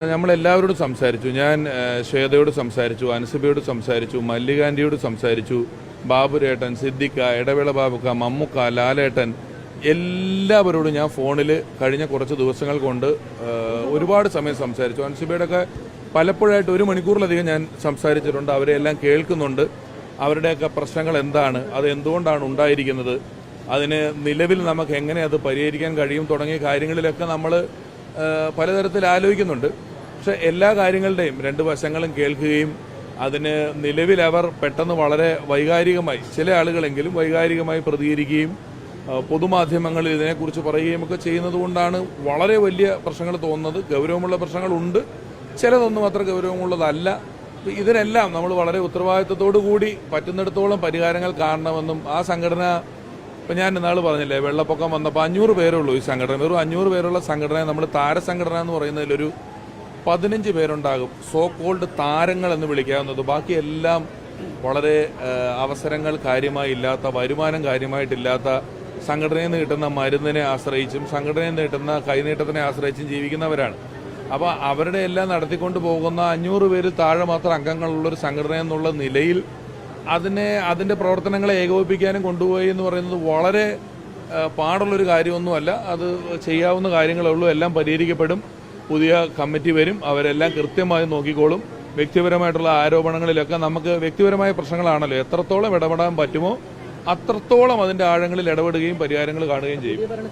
നമ്മളെല്ലാവരോടും സംസാരിച്ചു. ഞാൻ ശ്വേതയോട് സംസാരിച്ചു, അൻസിബയോട് സംസാരിച്ചു, മല്ലികാന്റിയോട് സംസാരിച്ചു, ബാബുരേട്ടൻ, സിദ്ദിഖ, ഇടവേള ബാബുക്ക, മമ്മുക്ക, ലാലേട്ടൻ, എല്ലാവരോടും ഞാൻ ഫോണിൽ കഴിഞ്ഞ കുറച്ച് ദിവസങ്ങൾ കൊണ്ട് ഒരുപാട് സമയം സംസാരിച്ചു. അൻസിബയോടൊക്കെ പലപ്പോഴായിട്ട് 1 മണിക്കൂറിലധികം ഞാൻ സംസാരിച്ചിട്ടുണ്ട്. അവരെല്ലാം കേൾക്കുന്നുണ്ട്. അവരുടെയൊക്കെ പ്രശ്നങ്ങൾ എന്താണ്, അത് എന്തുകൊണ്ടാണ് ഉണ്ടായിരിക്കുന്നത്, അതിന് നിലവിൽ നമുക്ക് എങ്ങനെ അത് പരിഹരിക്കാൻ കഴിയും തുടങ്ങിയ കാര്യങ്ങളിലൊക്കെ നമ്മൾ പലതരത്തിൽ ആലോചിക്കുന്നുണ്ട്. പക്ഷെ എല്ലാ കാര്യങ്ങളുടെയും 2 വശങ്ങളും കേൾക്കുകയും അതിന് നിലവിൽ അവർ പെട്ടെന്ന് വളരെ വൈകാരികമായി, ചില ആളുകളെങ്കിലും വൈകാരികമായി പ്രതികരിക്കുകയും പൊതുമാധ്യമങ്ങളിൽ ഇതിനെക്കുറിച്ച് പറയുകയും ഒക്കെ ചെയ്യുന്നത് കൊണ്ടാണ് വളരെ വലിയ പ്രശ്നങ്ങൾ തോന്നുന്നത്. ഗൗരവമുള്ള പ്രശ്നങ്ങളുണ്ട്, ചിലതൊന്നും അത്ര ഗൗരവമുള്ളതല്ല. ഇതിനെല്ലാം നമ്മൾ വളരെ ഉത്തരവാദിത്തത്തോടു കൂടി പറ്റുന്നിടത്തോളം പരിഹാരങ്ങൾ കാണണമെന്നും ആ സംഘടന, ഇപ്പം ഞാൻ ഇന്നാൾ പറഞ്ഞില്ലേ, വെള്ളപ്പൊക്കം വന്നപ്പോൾ 500 പേരേ ഉള്ളൂ ഈ സംഘടന. വെറും 500 പേരുള്ള സംഘടനയെ നമ്മൾ താരസംഘടന എന്ന് പറയുന്നതിലൊരു 15 പേരുണ്ടാകും, സോ കോൾഡ് താരങ്ങൾ എന്ന് വിളിക്കാവുന്നത്. ബാക്കിയെല്ലാം വളരെ അവസരങ്ങൾ കാര്യമായി ഇല്ലാത്ത, വരുമാനം കാര്യമായിട്ടില്ലാത്ത, സംഘടനയിൽ നിന്ന് കിട്ടുന്ന മരുന്നിനെ ആശ്രയിച്ചും സംഘടനയിൽ നിന്ന് കിട്ടുന്ന കൈനീട്ടത്തിനെ ആശ്രയിച്ചും ജീവിക്കുന്നവരാണ്. അപ്പോൾ അവരുടെ എല്ലാം നടത്തിക്കൊണ്ട് പോകുന്ന 500 പേര് താഴെ മാത്രം അംഗങ്ങളുള്ളൊരു സംഘടന എന്നുള്ള നിലയിൽ അതിൻ്റെ പ്രവർത്തനങ്ങളെ ഏകോപിപ്പിക്കാനും കൊണ്ടുപോയി എന്ന് പറയുന്നത് വളരെ പാടുള്ളൊരു കാര്യമൊന്നുമല്ല. അത് ചെയ്യാവുന്ന കാര്യങ്ങളേ ഉള്ളൂ. എല്ലാം പരിഹരിക്കപ്പെടും. പുതിയ കമ്മിറ്റി വരും, അവരെല്ലാം കൃത്യമായി നോക്കിക്കോളും. വ്യക്തിപരമായിട്ടുള്ള ആരോപണങ്ങളിലൊക്കെ നമുക്ക് വ്യക്തിപരമായ പ്രശ്നങ്ങളാണല്ലോ, എത്രത്തോളം ഇടപെടാൻ പറ്റുമോ അത്രത്തോളം അതിൻ്റെ ആഴങ്ങളിൽ ഇടപെടുകയും പരിഹാരങ്ങൾ കാണുകയും ചെയ്യും.